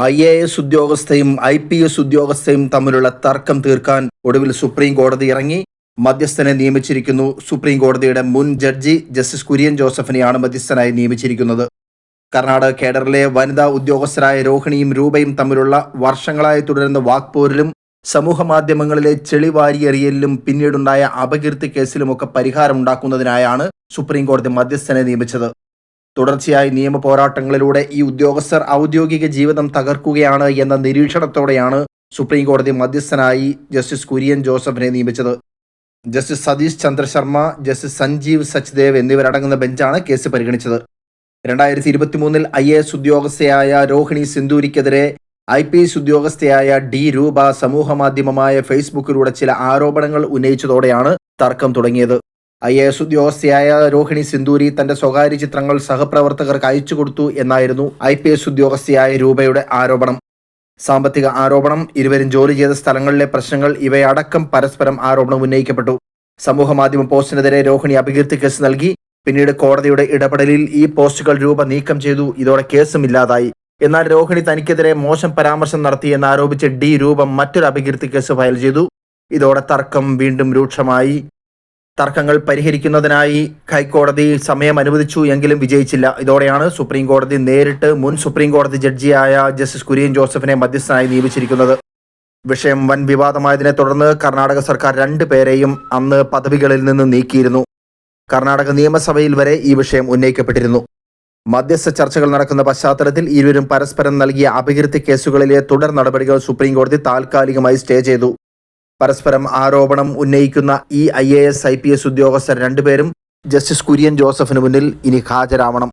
IAS ഉദ്യോഗസ്ഥയും IPS ഉദ്യോഗസ്ഥയും തമ്മിലുള്ള തർക്കം തീർക്കാൻ ഒടുവിൽ സുപ്രീം കോടതി ഇറങ്ങി മധ്യസ്ഥനെ നിയമിച്ചിരിക്കുന്നു. സുപ്രീം കോടതിയുടെ മുൻ ജഡ്ജി ജസ്റ്റിസ് കുര്യൻ ജോസഫിനെയാണ് മധ്യസ്ഥനായി നിയമിച്ചിരിക്കുന്നത്. കർണാടക കേഡറിലെ വനിതാ ഉദ്യോഗസ്ഥരായ രോഹിണിയും രൂപയും തമ്മിലുള്ള വർഷങ്ങളായി തുടരുന്ന വാക്പോരിലും സമൂഹ മാധ്യമങ്ങളിലെ ചെളിവാരിയെറിയലിലും പിന്നീടുണ്ടായ അപകീർത്തി കേസിലുമൊക്കെ പരിഹാരമുണ്ടാക്കുന്നതിനായാണ് സുപ്രീം കോടതി മധ്യസ്ഥനെ നിയമിച്ചത്. തുടർച്ചയായി നിയമ പോരാട്ടങ്ങളിലൂടെ ഈ ഉദ്യോഗസ്ഥർ ഔദ്യോഗിക ജീവിതം തകർക്കുകയാണ് എന്ന നിരീക്ഷണത്തോടെയാണ് സുപ്രീം കോടതി മധ്യസ്ഥനായി ജസ്റ്റിസ് കുര്യൻ ജോസഫിനെ നിയമിച്ചത്. ജസ്റ്റിസ് സതീഷ് ചന്ദ്ര ശർമ്മ, ജസ്റ്റിസ് സഞ്ജീവ് സച്ദേവ് എന്നിവരടങ്ങുന്ന ബെഞ്ചാണ് കേസ് പരിഗണിച്ചത്. 2023 IAS ഉദ്യോഗസ്ഥയായ രോഹിണി സിന്ദൂരിക്കെതിരെ IPS ഉദ്യോഗസ്ഥയായ D രൂപ സമൂഹമാധ്യമമായ ഫേസ്ബുക്കിലൂടെ ചില ആരോപണങ്ങൾ ഉന്നയിച്ചതോടെയാണ് തർക്കം തുടങ്ങിയത്. IAS ഉദ്യോഗസ്ഥയായ രോഹിണി സിന്ദൂരി തന്റെ സ്വകാര്യ ചിത്രങ്ങൾ സഹപ്രവർത്തകർക്ക് അയച്ചു കൊടുത്തു എന്നായിരുന്നു IPS ഉദ്യോഗസ്ഥയായ രൂപയുടെ ആരോപണം. സാമ്പത്തിക ആരോപണം, ഇരുവരും ജോലി ചെയ്ത സ്ഥലങ്ങളിലെ പ്രശ്നങ്ങൾ ഇവയടക്കം പരസ്പരം ആരോപണം ഉന്നയിക്കപ്പെട്ടു. സമൂഹമാധ്യമ പോസ്റ്റിനെതിരെ രോഹിണി അപകീർത്തി കേസ് നൽകി. പിന്നീട് കോടതിയുടെ ഇടപെടലിൽ ഈ പോസ്റ്റുകൾ രൂപ നീക്കം ചെയ്തു. ഇതോടെ കേസും ഇല്ലാതായി. എന്നാൽ രോഹിണി തനിക്കെതിരെ മോശം പരാമർശം നടത്തിയെന്ന് ആരോപിച്ച് D രൂപ മറ്റൊരു അപകീർത്തി കേസ് ഫയൽ ചെയ്തു. ഇതോടെ തർക്കം വീണ്ടും രൂക്ഷമായി. തർക്കങ്ങൾ പരിഹരിക്കുന്നതിനായി ഹൈക്കോടതി സമയം അനുവദിച്ചു എങ്കിലും വിജയിച്ചില്ല. ഇതോടെയാണ് സുപ്രീം കോടതി നേരിട്ട് മുൻ സുപ്രീം കോടതി ജഡ്ജിയായ ജസ്റ്റിസ് കുര്യൻ ജോസഫിനെ മധ്യസ്ഥനായി നിയമിച്ചിരിക്കുന്നത്. വിഷയം വൻ വിവാദമായതിനെ തുടർന്ന് കർണാടക സർക്കാർ 2 പേരെയും അന്ന് പദവികളിൽ നിന്ന് നീക്കിയിരുന്നു. കർണാടക നിയമസഭയിൽ വരെ ഈ വിഷയം ഉന്നയിക്കപ്പെട്ടിരുന്നു. മധ്യസ്ഥ ചർച്ചകൾ നടക്കുന്ന പശ്ചാത്തലത്തിൽ ഇരുവരും പരസ്പരം നൽകിയ അപകീർത്തി കേസുകളിലെ തുടർ നടപടികൾ സുപ്രീം കോടതി താൽക്കാലികമായി സ്റ്റേ ചെയ്തു. പരസ്പരം ആരോപണം ഉന്നയിക്കുന്ന ഈ IAS IPS ഉദ്യോഗസ്ഥർ 2 പേരും ജസ്റ്റിസ് കുര്യൻ ജോസഫിന് മുന്നിൽ ഇനി ഹാജരാവണം.